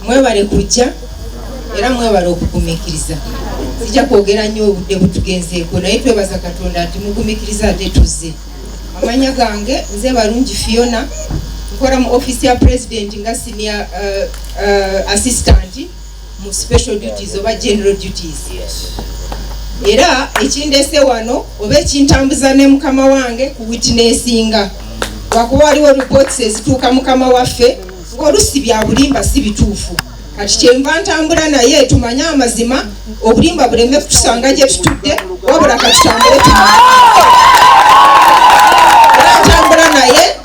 mwebale kujja era mwebale okugumikiriza. Sijja kwogera nnyo obudde butugenzeeko naye twebaza Katonda ati mugumikiriza ate tuzze. Amanya gange nze Balungi Fiona, nkola mu office ya president nga senior assistant mu special duties oba general duties. Era ekindese wano oba ekintambuza ne mukama wange ku witnessinga wakuba waliwo reports ezituuka mukama waffe olusi bya bulimba si bituufu. Kati kyenva ntambula naye tumanya amazima obulimba buleme kutusanga gye tutudde wabula katutambule ntambula naye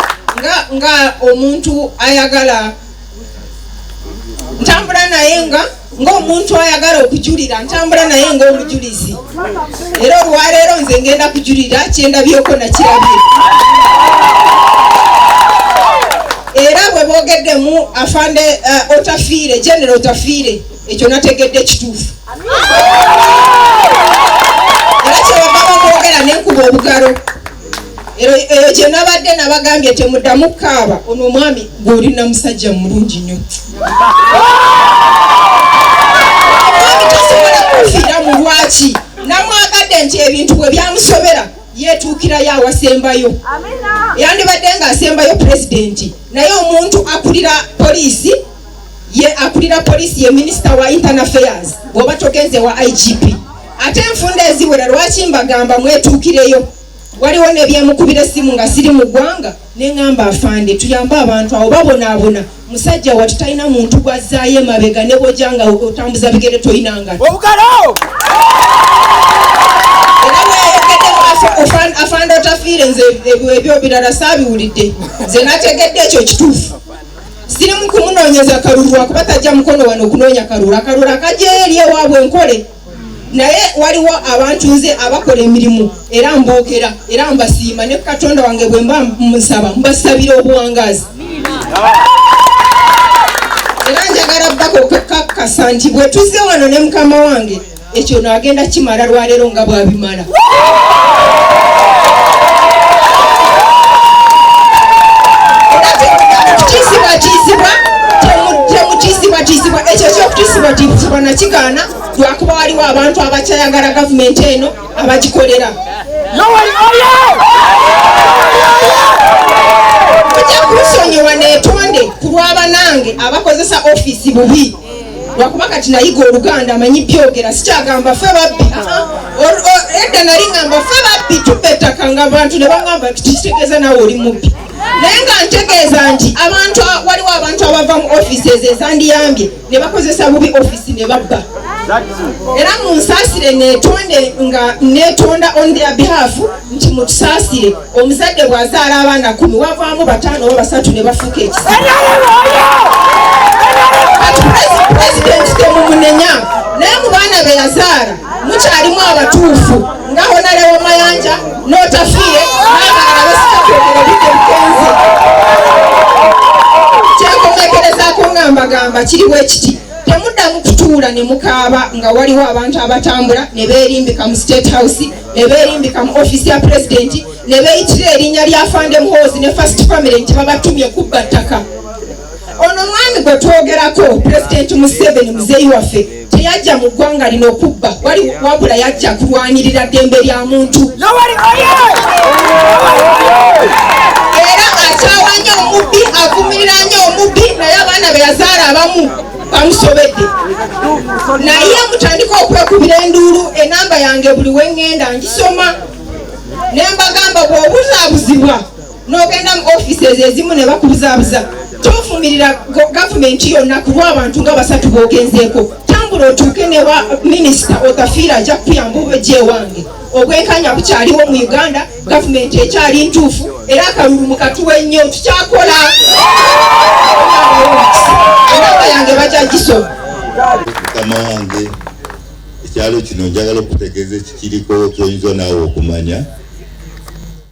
nga omuntu ayagala ntambula naye nga omuntu ayagala okujulira ntambula naye nga omujulizi. Era olwaleero nze ngenda kujulira kyendabyeko nakirabye. Era bwe boogeddemu afande Otafiire, General Otafiire, ekyo nategedde kituufu. Era kyebava boogera n'enkuba obugalo. Eyo gye nabadde nabagambye temuddamu kukaaba ono omwami gw'olina musajja mulungi nnyo. Omwami tasobola kufiira mu lwaki. Namwagadde nti ebintu bwe byamusobera yeetuukirayo awasembayo. Yandibadde ng'asembayo pulezidenti naye omuntu akulira poliisi ye minisita wa internal affairs bw'oba togenze wa IGP. Ate enfunda eziwera lwaki mbagamba mwetuukireyo. Waliwo nebyemukubira essimu nga siri mu ggwanga ne ŋŋamba afande tuyambe abantu abo babonaabona musajja watu talina muntu gwazzaayo emabega ne bw'ojanga otambuza bigere toyinanga obugalo. Afande Otafiire nze ebyo birala saabiwulidde nze nategedde ekyo kituufu. Siri mu kumunoonyeza kalulu lwakuba tajja mukono wano okunoonya kalulu. Akalulu akajjayo eri ewaabwe nkole. Naye waliwo abantu nze abakola emirimu era mboogera era mbasiima ne Katonda wange bwe mba musaba mbasabira obuwangazi. Era njagala bbako kakasa nti bwe tuzze wano ne mukama wange ekyo naagenda kimala lwaleero nga bwabimala. Temutiisibwa ekyo kyokutiisibwa nakigaana lwakuba waliwo abantu abakyayagala gavumenti eno abagikolera. Tujja kulusonyiwa neetonde ku lw'abanange abakozesa ofiisi bubi lwakuba kati nayiga Oluganda amanyi byogera sikyagamba ffe babbi. Edda nali ngamba ffe babbi tubba ettaka nga abantu ne bagamba kitegeeza nawe oli mubbi. Naye nga ntegeeza nti waliwo abantu abava mu ofiisi ezo ezandiyambye ne bakozesa bubi ofiisi ne babba. Era munsaasire neetonde nga neetonda on their behalf nti mutusaasire. Omuzadde bw'azaala abaana 10 wavaamu 5 oba 3 ne bafuuka ekisa. President temumunenya naye mu baana be yazaala mukyalimu abatuufu nga Honalewo Mayanja n'Otafiire n'abalala besitakwogera bidde bukenze. Kyenkomekerezaako nga mbagamba kiriwo ekiti temuddamu kutuula ne mukaaba nga waliwo abantu abatambula ne beerimbika mu State House ne beerimbika mu ofiisi ya pulezidenti ne beeyitira erinnya lya Fande Muhoozi ne First Family nti babatumye kubba ttaka. Ono mwami gwe twogerako Pulezidenti Museveni muzeeyi waffe teyajja mu ggwanga lino okubba wabula yajja kulwanirira ddembe lya muntu. Era akyawa nnyo omubbi avumirira nnyo omubbi naye abaana be yazaala abamu bamusobedde. Naye mutandika okwekubira enduulu enamba yange buli we ŋŋenda ngisoma ne mbagamba bw'obuzaabuzibwa n'ogenda mu ofiisi ezo ezimu ne bakubuzaabuza tofumirira gavumenti yonna ku lw'abantu nga 3 boogenzeeko. Tambula otuuke ne wa minisita Otafiire ajja kukuyamba obejje ewange. Obwenkanya bukyaliwo mu Uganda, gavumenti ekyali ntuufu era akalulu mukatuwe nnyo tukyakola. Enamba yange bajja gisoma. Mukama wange ekyalo kino njagala okutegeeza ekikiriko ky'oyinza naawe okumanya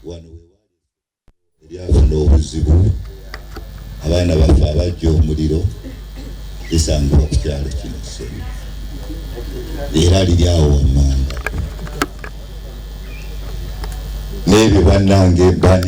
wano eryafuna obuzibu abaana baffe abajja omuliro lisangibwa ku kyalo kino kisoni era liri awo wammanga n'ebyo bannange baniri